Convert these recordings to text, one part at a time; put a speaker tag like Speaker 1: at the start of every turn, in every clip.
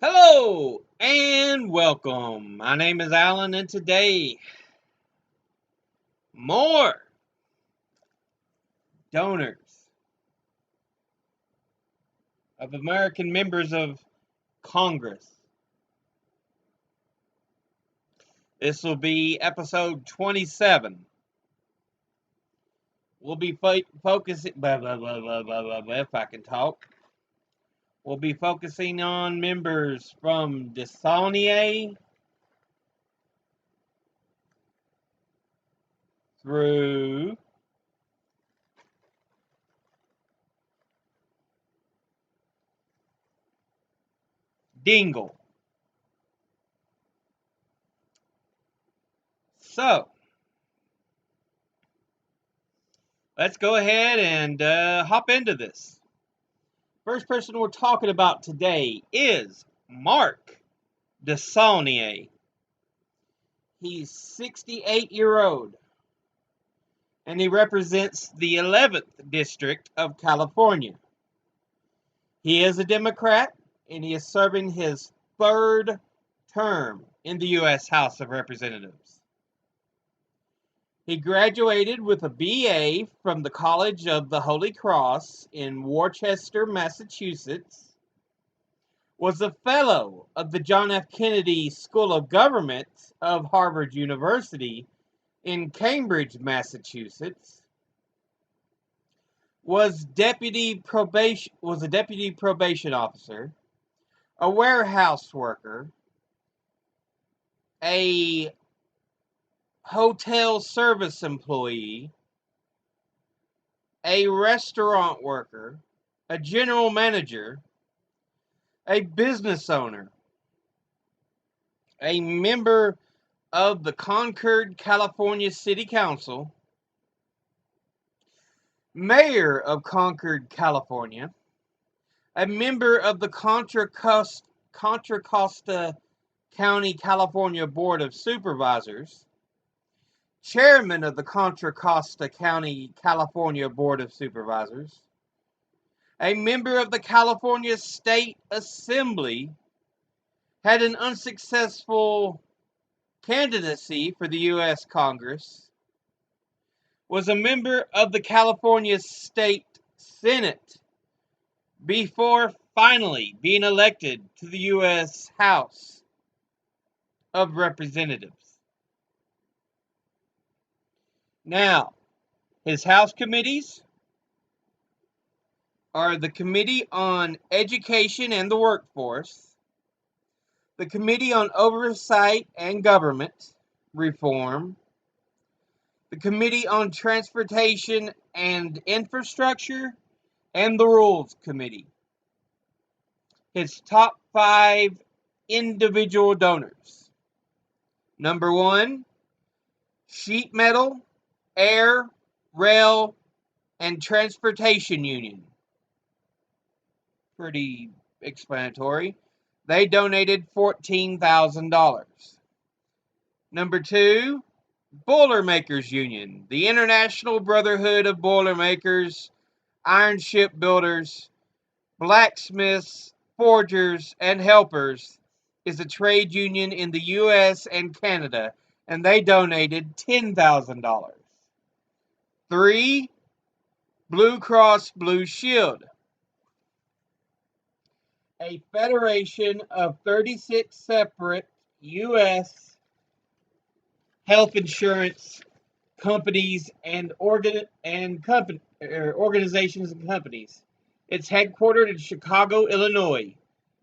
Speaker 1: Hello and welcome. My name is Alan, and today, more donors of American members of Congress. This will be episode 27. We'll be focusing, if I can talk. We'll be focusing on members from Desaulnier through Dingle. So, let's go ahead and hop into this. First person we're talking about today is Mark Desaulnier. He's 68-year-old, and he represents the 11th District of California. He is a Democrat, and he is serving his third term in the U.S. House of Representatives. He graduated with a BA from the College of the Holy Cross in Worcester, Massachusetts, was a fellow of the John F. Kennedy School of Government of Harvard University in Cambridge, Massachusetts, was a deputy probation officer, a warehouse worker, a hotel service employee, a restaurant worker, a general manager, a business owner, a member of the Concord, California City Council, mayor of Concord, California, a member of the Contra Costa County, California Board of Supervisors, chairman of the Contra Costa County, California Board of Supervisors, a member of the California State Assembly, had an unsuccessful candidacy for the U.S. Congress, was a member of the California State Senate before finally being elected to the U.S. House of Representatives. Now, his House committees are the Committee on Education and the Workforce, the Committee on Oversight and Government Reform, the Committee on Transportation and Infrastructure, and the Rules Committee. His top 5 individual donors. Number 1, Sheet Metal, Air, Rail, and Transportation Union. Pretty explanatory. They donated $14,000. Number 2, Boilermakers Union, the International Brotherhood of Boilermakers, Iron Shipbuilders, Blacksmiths, Forgers, and Helpers, is a trade union in the U.S. and Canada, and they donated $10,000. 3, Blue Cross Blue Shield, a federation of 36 separate U.S. health insurance companies and organizations and companies. It's headquartered in Chicago, Illinois.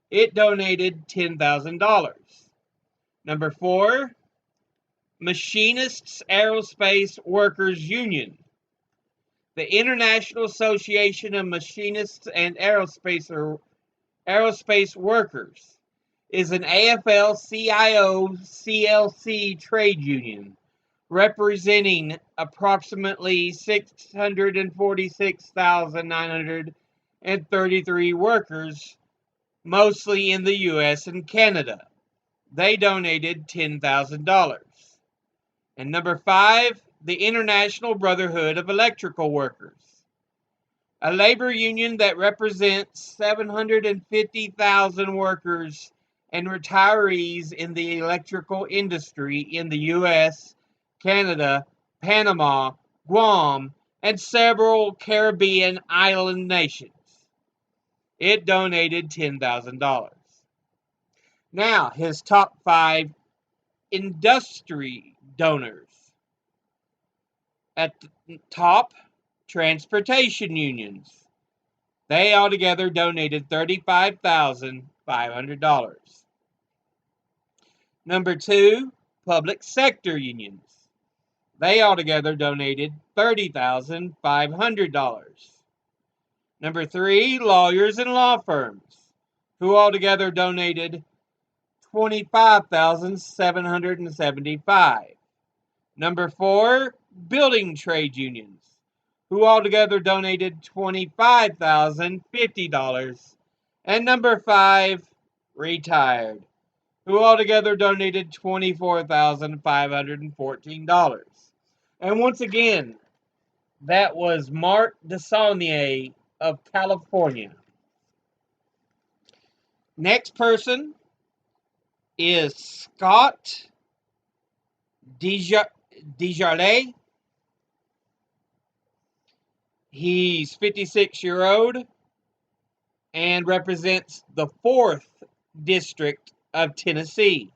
Speaker 1: It donated $10,000. Number 4, Machinists Aerospace Workers Union. The International Association of Machinists and Aerospace Workers is an AFL-CIO CLC trade union representing approximately 646,933 workers, mostly in the U.S. and Canada. They donated $10,000. And number 5, the International Brotherhood of Electrical Workers, a labor union that represents 750,000 workers and retirees in the electrical industry in the U.S., Canada, Panama, Guam, and several Caribbean island nations. It donated $10,000. Now, his top 5 industry donors. At the top, transportation unions. They altogether donated $35,500. Number 2, public sector unions. They altogether donated $30,500. Number 3, lawyers and law firms, who altogether donated $25,775. Number 4, building trade unions, who altogether donated $25,050. And number 5, retired, who altogether donated $24,514. And once again, that was Mark Desaulnier of California. Next person is Scott Djarde. He's 56-year-old and represents the 4th District of Tennessee.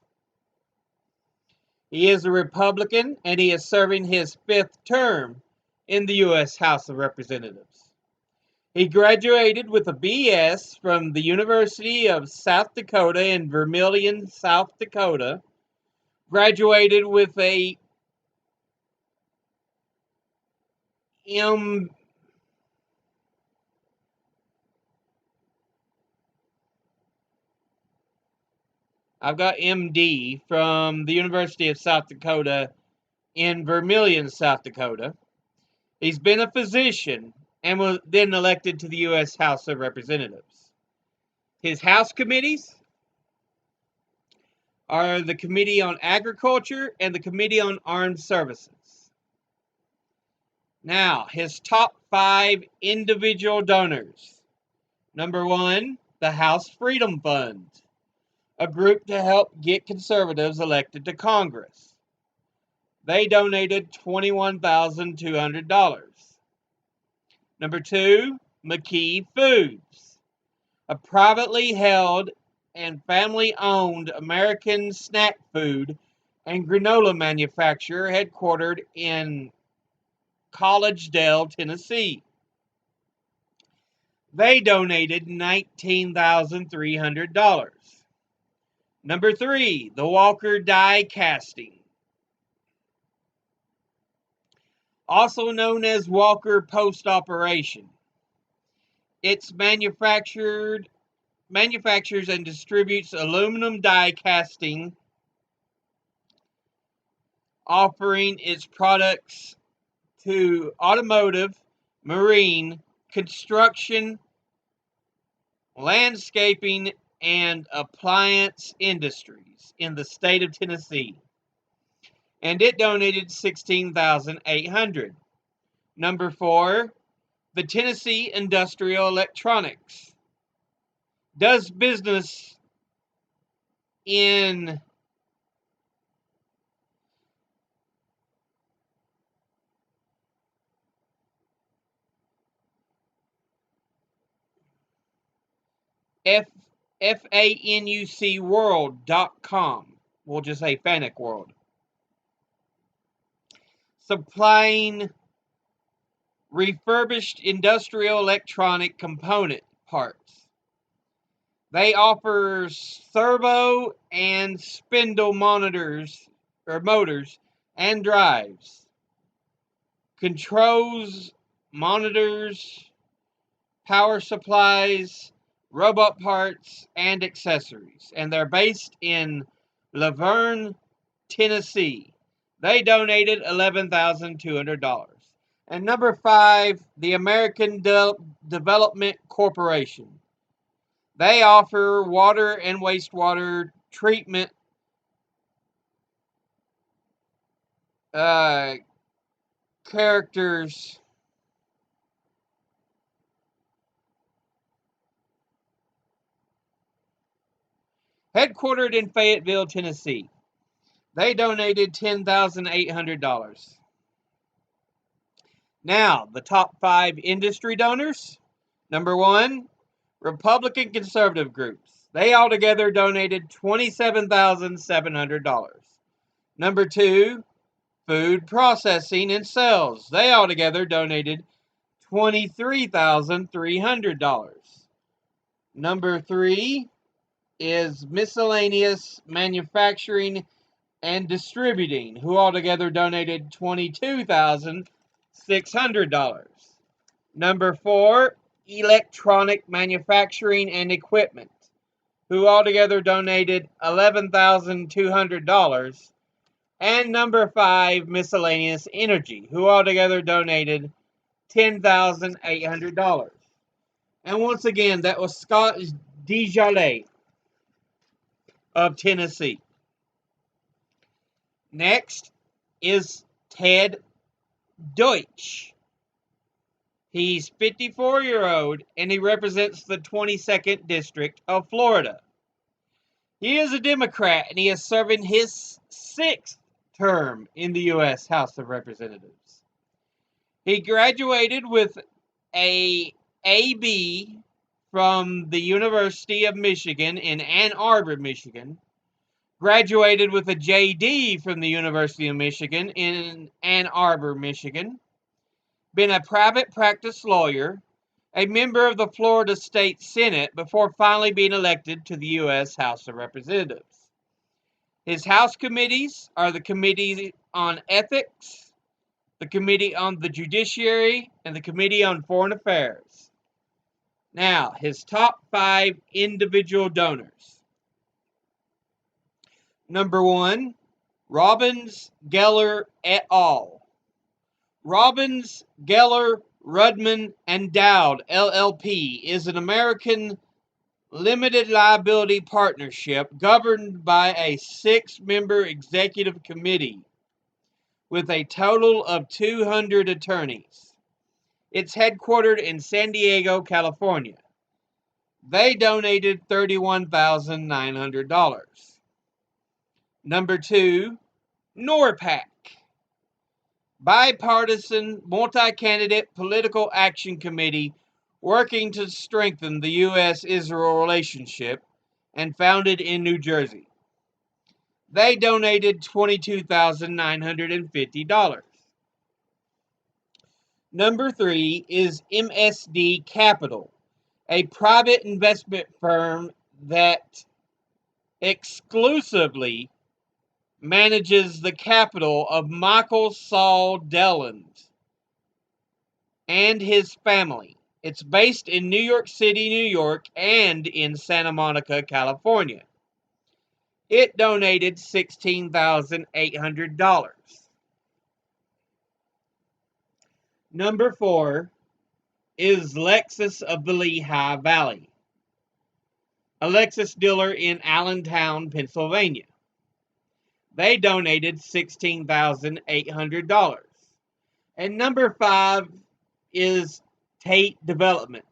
Speaker 1: He is a Republican, and he is serving his 5th term in the U.S. House of Representatives. He graduated with a B.S. from the University of South Dakota in Vermillion, South Dakota. Graduated with a I've got MD from the University of South Dakota in Vermillion, South Dakota. He's been a physician and was then elected to the U.S. House of Representatives. His House committees are the Committee on Agriculture and the Committee on Armed Services. Now, his top 5 individual donors. Number 1, the House Freedom Fund, a group to help get conservatives elected to Congress. They donated $21,200. Number 2, McKee Foods, a privately held and family-owned American snack food and granola manufacturer headquartered in Collegedale, Tennessee. They donated $19,300. Number 3, the Walker Die Casting, also known as Walker Post Operation. It manufactures and distributes aluminum die casting, offering its products to automotive, marine, construction, landscaping, and appliance industries in the state of Tennessee. And it donated $16,800. Number 4, the Tennessee Industrial Electronics does business in FANUCworld.com. We'll just say Fanuc World. Supplying refurbished industrial electronic component parts. They offer servo and spindle motors and drives, controls, monitors, power supplies, robot parts, and accessories. And they're based in Laverne, Tennessee. They donated $11,200. And number 5, the American Development Corporation. They offer water and wastewater treatment characters headquartered in Fayetteville, Tennessee. They donated $10,800. Now, the top 5 industry donors. Number 1, Republican conservative groups. They altogether donated $27,700. Number 2, food processing and sales. They altogether donated $23,300. Number 3 is miscellaneous manufacturing and distributing, who altogether donated $22,600. Number 4, electronic manufacturing and equipment, who altogether donated $11,200. And number 5, miscellaneous energy, who altogether donated $10,800. And once again, that was Scott Djarde of Tennessee. Next is Tate Deutsch. He's 54-year-old and he represents the 22nd District of Florida. He is a Democrat and he is serving his 6th term in the U.S. House of Representatives. He graduated with a AB from the University of Michigan in Ann Arbor, Michigan. Graduated with a JD from the University of Michigan in Ann Arbor, Michigan. Been a private practice lawyer, a member of the Florida State Senate before finally being elected to the U.S. House of Representatives. His House committees are the Committee on Ethics, the Committee on the Judiciary, and the Committee on Foreign Affairs. Now, his top 5 individual donors. Number 1, Robbins, Geller et al. Robbins, Geller, Rudman, and Dowd, LLP, is an American limited liability partnership governed by a 6-member executive committee with a total of 200 attorneys. It's headquartered in San Diego, California. They donated $31,900. Number 2, NORPAC, bipartisan multi-candidate political action committee working to strengthen the U.S.-Israel relationship and founded in New Jersey. They donated $22,950. Number 3 is Msd Capital, a private investment firm that exclusively manages the capital of Michael Saul Delland and his family. It's based in New York City, New York, and in Santa Monica, California. It donated $16,800. Number 4 is Lexus of the Lehigh Valley, a Lexus dealer in Allentown, Pennsylvania. They donated $16,800. And number 5 is Tate Development.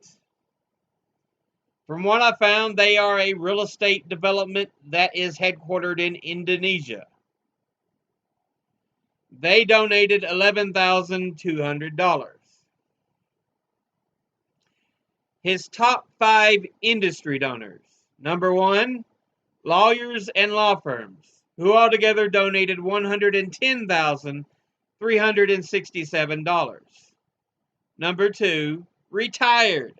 Speaker 1: From what I found, they are a real estate development that is headquartered in Indonesia. They donated $11,200. His top 5 industry donors. Number 1, lawyers and law firms, who altogether donated $110,367. Number 2, retired,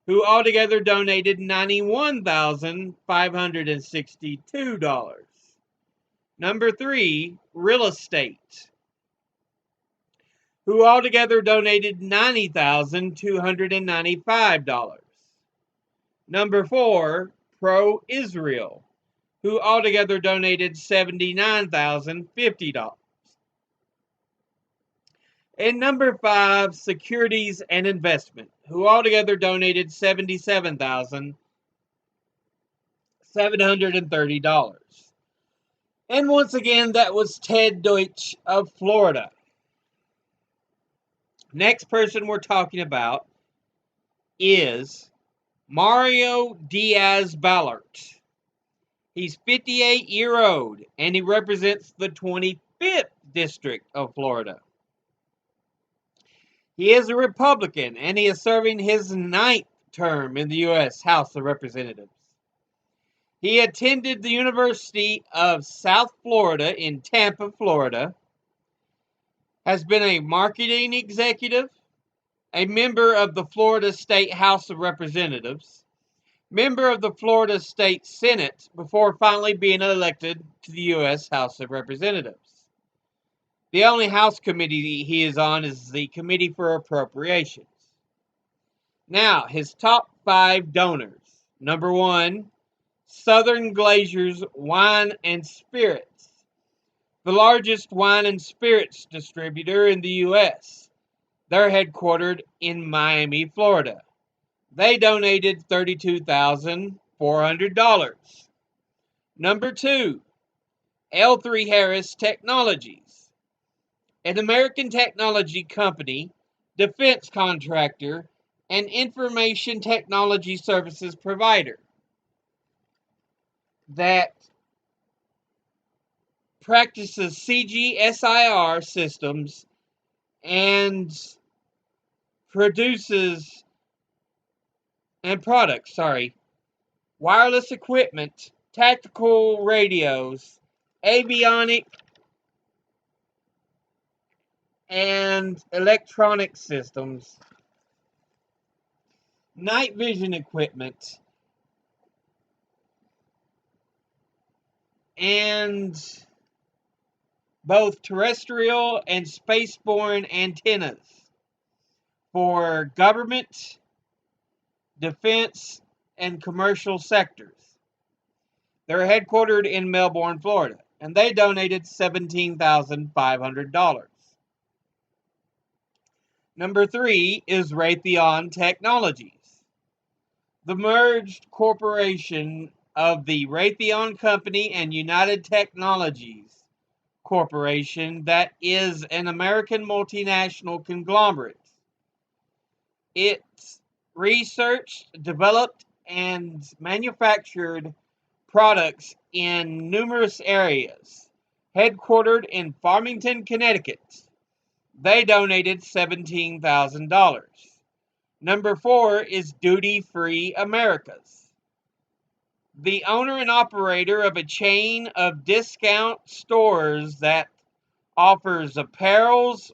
Speaker 1: who altogether donated $91,562. Number 3, real estate, who altogether donated $90,295. Number 4, pro-Israel, who altogether donated $79,050. And number 5, securities and investment, who altogether donated $77,730. And once again, that was Tate Deutsch of Florida. Next person we're talking about is Mario Diaz-Balart. He's 58-year-old, and he represents the 25th District of Florida. He is a Republican, and he is serving his 9th term in the U.S. House of Representatives. He attended the University of South Florida in Tampa, Florida, has been a marketing executive, a member of the Florida State House of Representatives, member of the Florida State Senate before finally being elected to the U.S. House of Representatives. The only House committee he is on is the Committee for Appropriations. Now, his top 5 donors. Number 1, Southern Glaciers Wine and Spirits, the largest wine and spirits distributor in the U.S. They're headquartered in Miami, Florida. They donated $32,400. Number 2, L3 Harris Technologies, an American technology company, defense contractor, and information technology services provider that practices CGSIR systems and produces wireless equipment, tactical radios, avionic and electronic systems, night vision equipment, and both terrestrial and spaceborne antennas for government, defense, and commercial sectors. They're headquartered in Melbourne, Florida, and they donated $17,500. Number 3 is Raytheon Technologies, the merged corporation of the Raytheon Company and United Technologies Corporation that is an American multinational conglomerate. It researched, developed, and manufactured products in numerous areas. Headquartered in Farmington, Connecticut, they donated $17,000. Number 4 is Duty Free Americas, the owner and operator of a chain of discount stores that offers apparels,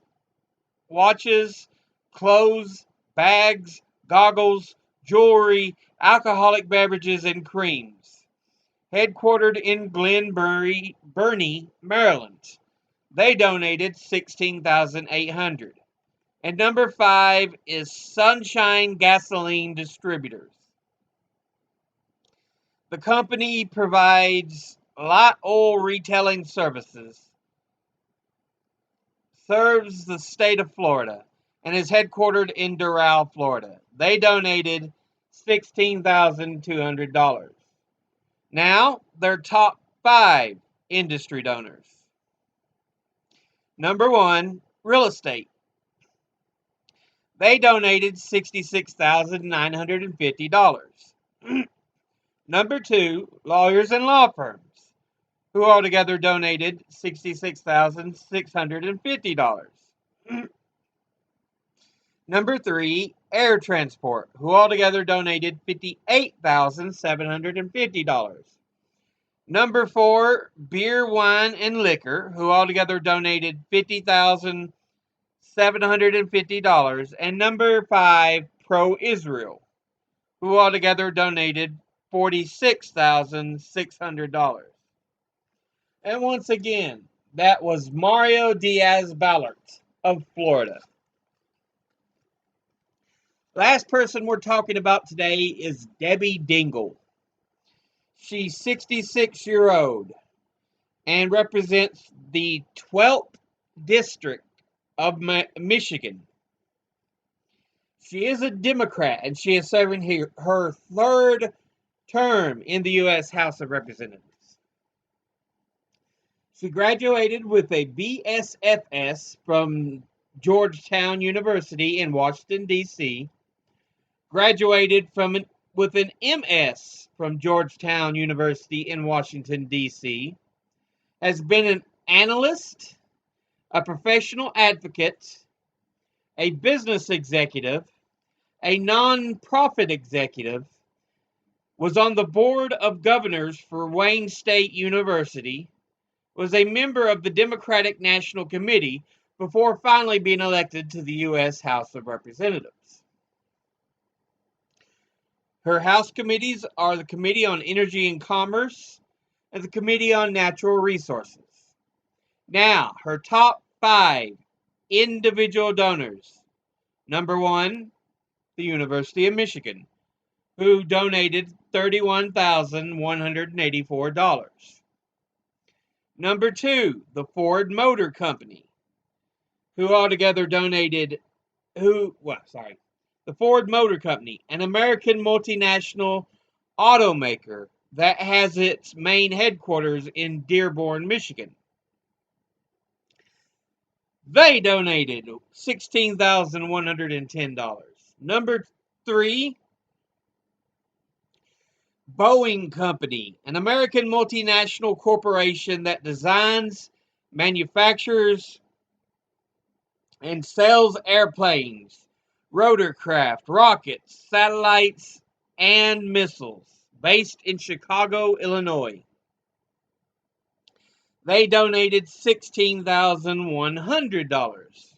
Speaker 1: watches, clothes, bags, goggles, jewelry, alcoholic beverages, and creams. Headquartered in Glen Burnie, Maryland. They donated $16,800. And number 5 is Sunshine Gasoline Distributors. The company provides light oil retailing services, serves the state of Florida, and is headquartered in Doral, Florida. They donated $16,200. Now, their top 5 industry donors. Number 1, real estate. They donated $66,950. Number 2, lawyers and law firms, who altogether donated $66,650. Number 3, air transport, who altogether donated $58,750. Number 4, beer, wine, and liquor, who altogether donated $50,750. And number 5, pro-Israel, who altogether donated $46,600. And once again, that was Mario Diaz-Balart of Florida. Last person we're talking about today is Debbie Dingle. She's 66-year-old and represents the 12th District of Michigan. She is a Democrat, and she is serving her 3rd term in the U.S. House of Representatives. She graduated with a BSFS from Georgetown University in Washington, D.C., graduated from with an MS from Georgetown University in Washington, D.C., has been an analyst, a professional advocate, a business executive, a non-profit executive, was on the board of governors for Wayne State University, was a member of the Democratic National Committee before finally being elected to the U.S. House of Representatives. Her House committees are the Committee on Energy and Commerce and the Committee on Natural Resources. Now, her top 5 individual donors. Number 1, the University of Michigan, who donated $31,184. Number 2, the Ford Motor Company, who altogether donated, the Ford Motor Company, an American multinational automaker that has its main headquarters in Dearborn, Michigan. They donated $16,110. Number 3, Boeing Company, an American multinational corporation that designs, manufactures, and sells airplanes, rotorcraft, rockets, satellites, and missiles, based in Chicago, Illinois. They donated $16,100.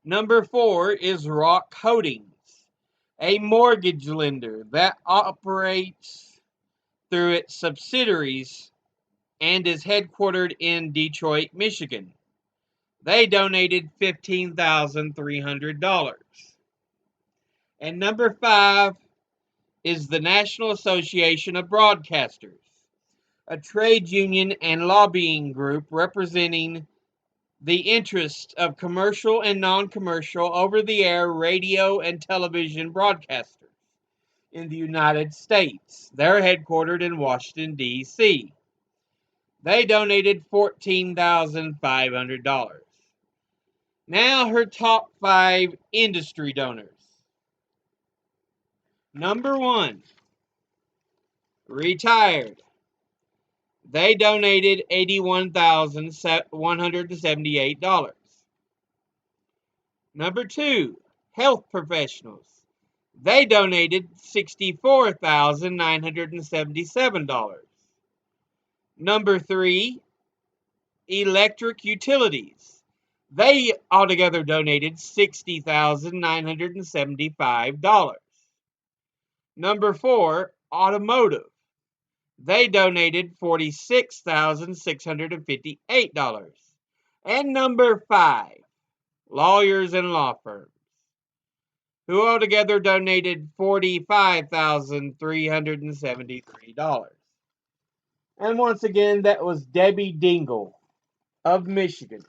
Speaker 1: Number 4 is Rock Holdings, a mortgage lender that operates through its subsidiaries and is headquartered in Detroit, Michigan. They donated $15,300. And number 5 is the National Association of Broadcasters, a trade union and lobbying group representing the interests of commercial and non-commercial over-the-air radio and television broadcasters in the United States. They're headquartered in Washington, D.C. They donated $14,500. Now her top 5 industry donors. Number 1, retired. They donated $81,178. Number 2, health professionals. They donated $64,977. Number 3, electric utilities. They altogether donated $60,975. Number 4, automotive. They donated $46,658. And number 5, lawyers and law firms, who altogether donated $45,373. And once again, that was Debbie Dingle of Michigan.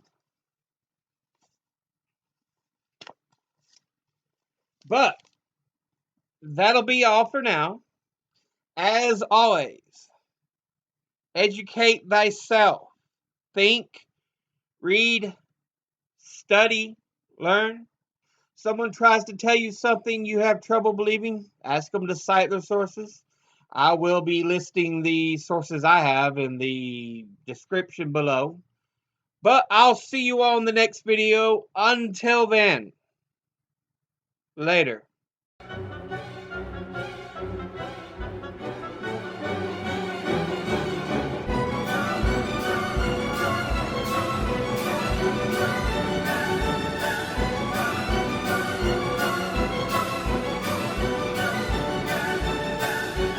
Speaker 1: But that'll be all for now. As always, educate thyself. Think, read, study, learn. Someone tries to tell you something you have trouble believing, ask them to cite their sources. I will be listing the sources I have in the description below. But I'll see you all in the next video. Until then, later.